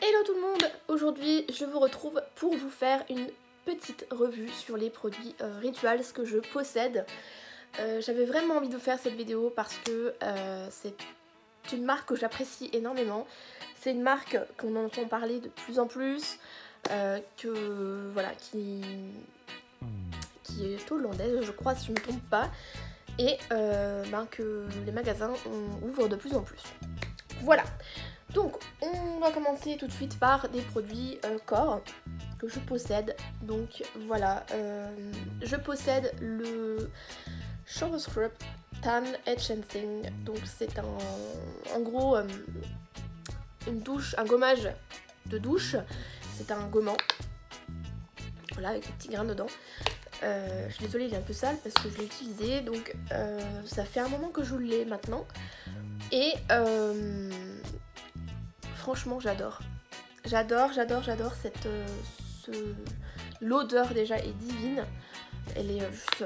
Hello tout le monde, aujourd'hui je vous retrouve pour vous faire une petite revue sur les produits Rituals que je possède. J'avais vraiment envie de faire cette vidéo parce que c'est une marque que j'apprécie énormément. C'est une marque qu'on entend parler de plus en plus, qui est hollandaise je crois si je ne me trompe pas, et que les magasins ouvrent de plus en plus. Voilà. Donc on va commencer tout de suite par des produits corps que je possède. Donc voilà, je possède le Shower Scrub Tan Enhancing. Donc c'est en gros une douche, un gommage de douche. C'est un gommant, voilà, avec des petits grains dedans. Je suis désolée, il est un peu sale parce que je l'ai utilisé, donc ça fait un moment que je l'ai maintenant. Et franchement j'adore. J'adore cette... l'odeur déjà est divine. Elle est juste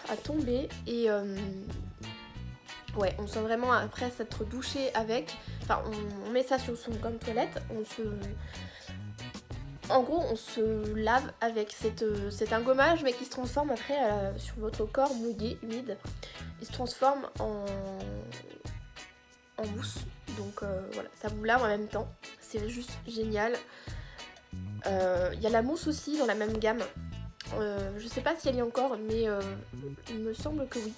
à tomber. Et ouais, on sent vraiment après s'être douché avec. Enfin, on met ça sur son gomme toilette. En gros, on se lave avec c'est un gommage mais qui se transforme après sur votre corps mouillé, humide. Il se transforme en mousse. Donc voilà, ça vous lave en même temps. C'est juste génial. Il y a la mousse aussi dans la même gamme. Je sais pas si elle y est encore, mais il me semble que oui.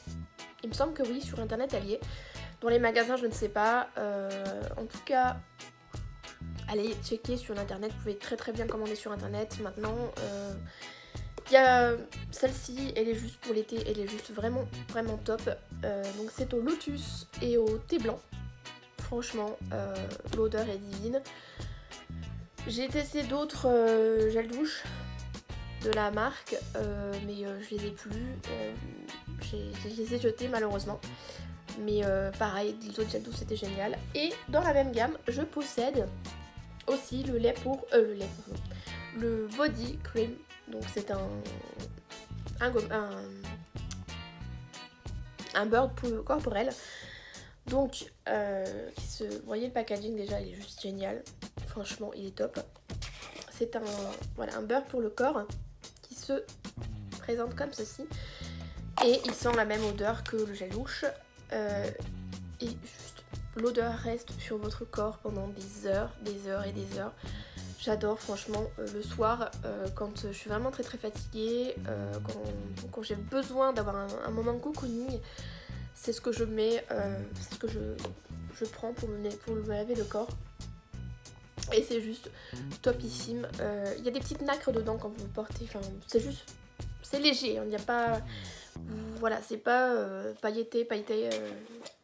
Il me semble que oui, sur internet elle y est. Dans les magasins, je ne sais pas. En tout cas, allez checker sur internet. Vous pouvez très bien commander sur internet maintenant. Il y a celle-ci, elle est juste pour l'été, elle est juste vraiment top. Donc c'est au lotus et au thé blanc. Franchement, l'odeur est divine. J'ai testé d'autres gels douche de la marque, mais je les ai plus. Je les ai jetés malheureusement. Mais pareil, les autres gels douche c'était génial. Et dans la même gamme, je possède aussi le body cream. Donc c'est un beurre corporel. Donc, vous voyez le packaging déjà, il est juste génial. Franchement, il est top. C'est un beurre pour le corps qui se présente comme ceci. Et il sent la même odeur que le gel douche. Et juste, l'odeur reste sur votre corps pendant des heures et des heures. J'adore franchement le soir quand je suis vraiment très fatiguée, quand j'ai besoin d'avoir un moment cocooning. C'est ce que je mets, c'est ce que je prends pour me laver le corps. Et c'est juste topissime. Il y a des petites nacres dedans quand vous le portez. Enfin, c'est léger. Il n'y a pas, voilà, c'est pas pailleté,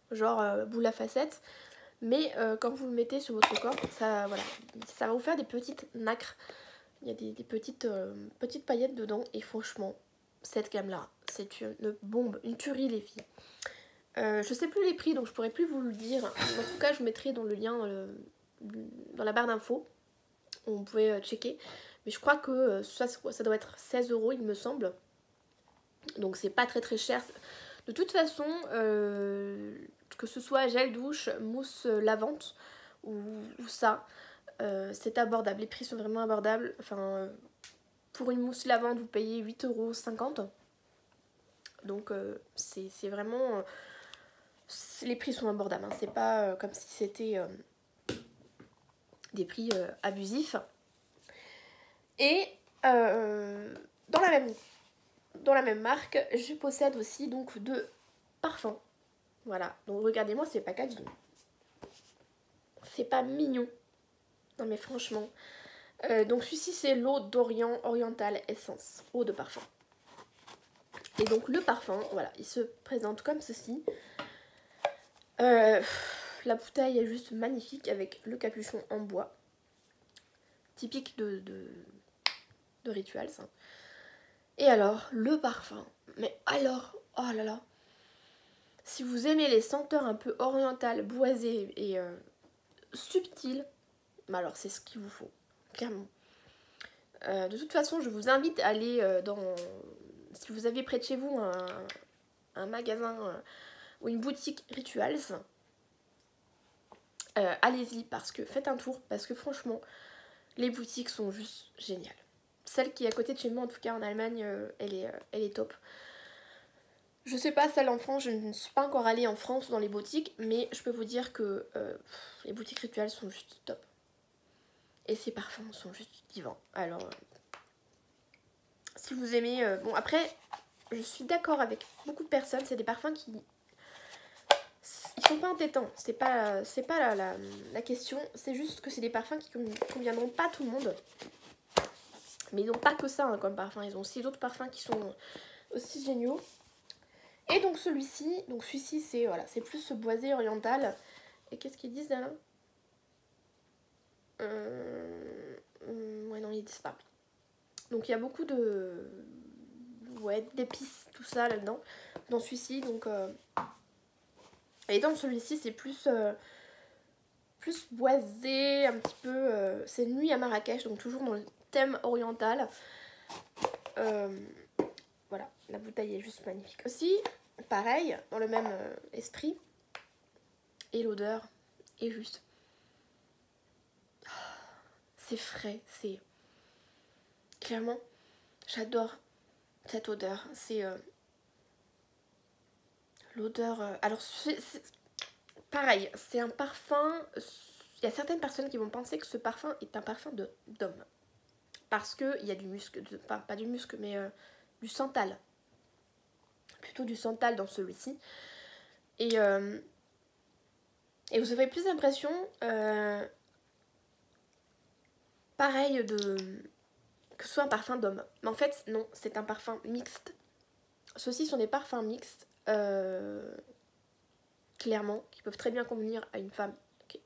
genre boule à facettes. Mais quand vous le mettez sur votre corps, ça va vous faire des petites nacres. Il y a des petites paillettes dedans. Et franchement, cette gamme-là, c'est une bombe, une tuerie les filles. Je sais plus les prix, donc je pourrais plus vous le dire. En tout cas, je vous mettrai dans le lien dans la barre d'infos. Vous pouvez checker. Mais je crois que ça doit être 16 €, il me semble. Donc c'est pas très cher. De toute façon, que ce soit gel douche, mousse lavante ou ça, c'est abordable. Les prix sont vraiment abordables. Enfin, pour une mousse lavante, vous payez 8,50 €. Donc c'est vraiment... les prix sont abordables, hein. C'est pas comme si c'était des prix abusifs. Et dans la même marque, je possède aussi donc deux parfums. Voilà, donc regardez-moi ces packaging. C'est pas mignon. Non mais franchement. Donc celui-ci c'est l'eau d'Orient Oriental Essence, eau de parfum. Et donc le parfum, voilà, il se présente comme ceci. La bouteille est juste magnifique avec le capuchon en bois. Typique de Rituals. Hein. Et alors, le parfum. Mais alors, oh là là. Si vous aimez les senteurs un peu orientales, boisées et subtiles, bah alors c'est ce qu'il vous faut, clairement. De toute façon, je vous invite à aller si vous avez près de chez vous un magasin ou une boutique Rituals, allez-y, parce que faites un tour, parce que franchement, les boutiques sont juste géniales. Celle qui est à côté de chez moi, en tout cas en Allemagne, elle est top. Je sais pas celle en France, je ne suis pas encore allée en France dans les boutiques, mais je peux vous dire que les boutiques rituelles sont juste top. Et ces parfums sont juste divins. Alors, si vous aimez... bon, après, je suis d'accord avec beaucoup de personnes, c'est des parfums qui... Ils sont pas entêtants, c'est pas la question, c'est juste que c'est des parfums qui conviendront pas à tout le monde. Mais ils n'ont pas que ça hein, comme parfum, ils ont aussi d'autres parfums qui sont aussi géniaux. Et donc celui-ci c'est voilà, c'est plus ce boisé oriental. Et qu'est-ce qu'ils disent là ouais non ils disent pas. Donc il y a beaucoup de d'épices tout ça là-dedans dans celui-ci donc et dans celui-ci c'est plus boisé un petit peu c'est Nuit à Marrakech donc toujours dans le thème oriental. Voilà, la bouteille est juste magnifique aussi. Pareil, dans le même esprit. Et l'odeur est juste... C'est frais, c'est... Clairement, j'adore cette odeur. C'est... l'odeur... Alors, pareil, c'est un parfum... Il y a certaines personnes qui vont penser que ce parfum est un parfum d'homme. Parce qu'il y a du musc, enfin pas du musc, mais du santal. Plutôt du santal dans celui-ci. Et vous avez plus l'impression, pareil, que ce soit un parfum d'homme. Mais en fait, non, c'est un parfum mixte. Ceux-ci sont des parfums mixtes, clairement, qui peuvent très bien convenir à une femme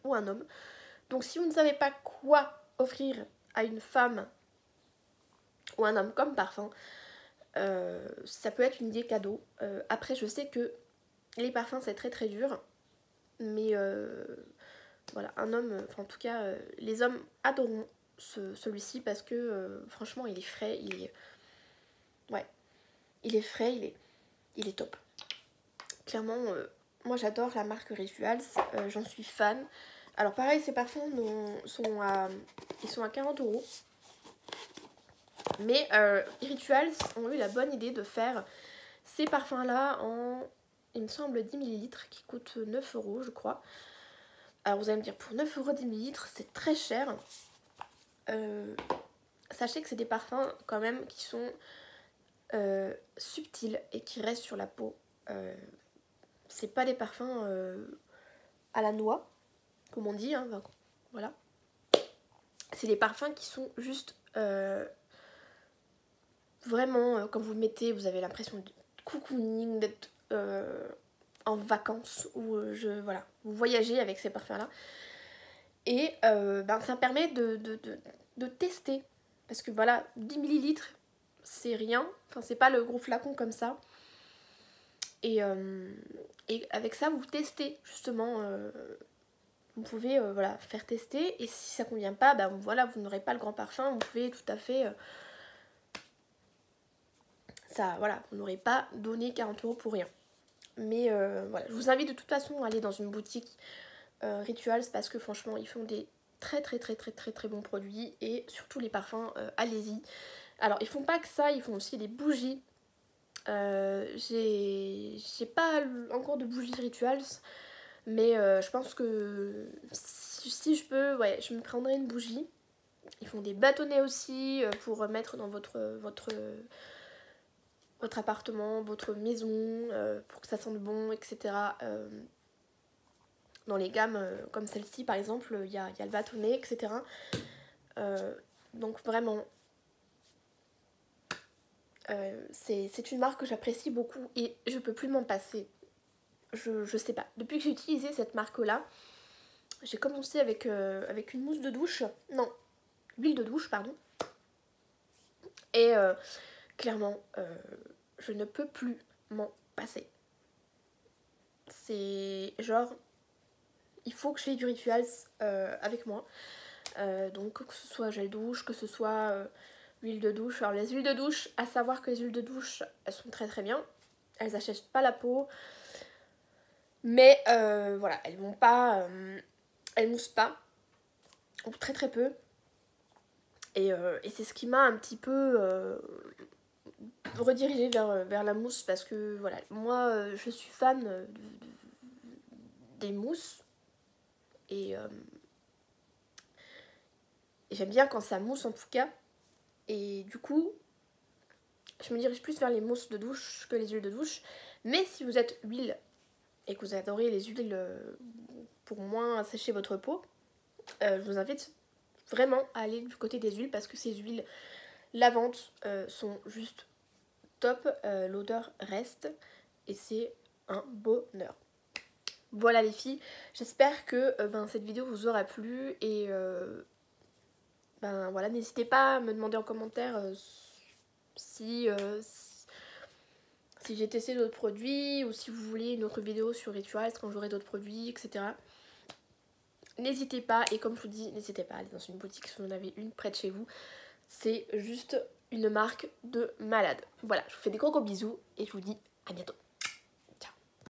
ou un homme. Donc si vous ne savez pas quoi offrir à une femme ou un homme comme parfum, ça peut être une idée cadeau. Après, je sais que les parfums, c'est très très dur. Mais voilà, un homme, enfin en tout cas, les hommes adoreront celui-ci parce que franchement, il est frais, il est... Ouais, il est frais, il est top. Clairement, moi j'adore la marque Rituals, j'en suis fan. Alors pareil, ces parfums sont à 40€. Mais Rituals ont eu la bonne idée de faire ces parfums-là en, il me semble, 10 ml qui coûtent 9€, je crois. Alors vous allez me dire, pour 9€ 10 ml, c'est très cher. Sachez que c'est des parfums quand même qui sont subtils et qui restent sur la peau. C'est pas des parfums à la noix, comme on dit, hein, voilà. C'est des parfums qui sont juste vraiment, quand vous le mettez, vous avez l'impression de cocooning, d'être en vacances ou voilà, vous voyagez avec ces parfums-là. Et ça permet de tester. Parce que voilà, 10 ml, c'est rien. Enfin, c'est pas le gros flacon comme ça. Et avec ça, vous testez justement. Vous pouvez voilà, faire tester. Et si ça convient pas, voilà, vous n'aurez pas le grand parfum. Vous pouvez tout à fait... ça, voilà, vous n'aurez pas donné 40€ pour rien. Mais voilà, je vous invite de toute façon à aller dans une boutique Rituals parce que franchement, ils font des très bons produits et surtout les parfums, allez-y. Alors, ils font pas que ça, ils font aussi des bougies. J'ai pas encore de bougies Rituals, mais je pense que si je peux, ouais, je me prendrai une bougie. Ils font des bâtonnets aussi pour mettre dans votre appartement, votre maison, pour que ça sente bon, etc. Dans les gammes comme celle-ci, par exemple, il y a le bâtonnet, etc. Donc vraiment, c'est une marque que j'apprécie beaucoup et je peux plus m'en passer. Je sais pas. Depuis que j'ai utilisé cette marque-là, j'ai commencé avec une mousse de douche. Non, huile de douche, pardon. Et clairement, je ne peux plus m'en passer. C'est genre, il faut que j'ai du Rituals avec moi. Donc que ce soit gel douche, que ce soit huile de douche. Alors les huiles de douche, à savoir que les huiles de douche, elles sont très bien. Elles n'achètent pas la peau. Mais voilà, elles vont pas elles moussent pas, ou très très peu. Et c'est ce qui m'a un petit peu redirigée vers la mousse, parce que voilà, moi je suis fan des mousses. Et j'aime bien quand ça mousse en tout cas. Et du coup, je me dirige plus vers les mousses de douche que les huiles de douche. Mais si vous êtes huile et que vous adorez les huiles pour moins sécher votre peau, je vous invite vraiment à aller du côté des huiles, parce que ces huiles lavantes sont juste top. L'odeur reste et c'est un bonheur. Voilà les filles, j'espère que cette vidéo vous aura plu. Et voilà, n'hésitez pas à me demander en commentaire si j'ai testé d'autres produits, ou si vous voulez une autre vidéo sur Rituals quand j'aurai d'autres produits, etc. N'hésitez pas, et comme je vous dis, n'hésitez pas à aller dans une boutique si vous en avez une près de chez vous. C'est juste une marque de malade. Voilà, je vous fais des gros bisous et je vous dis à bientôt.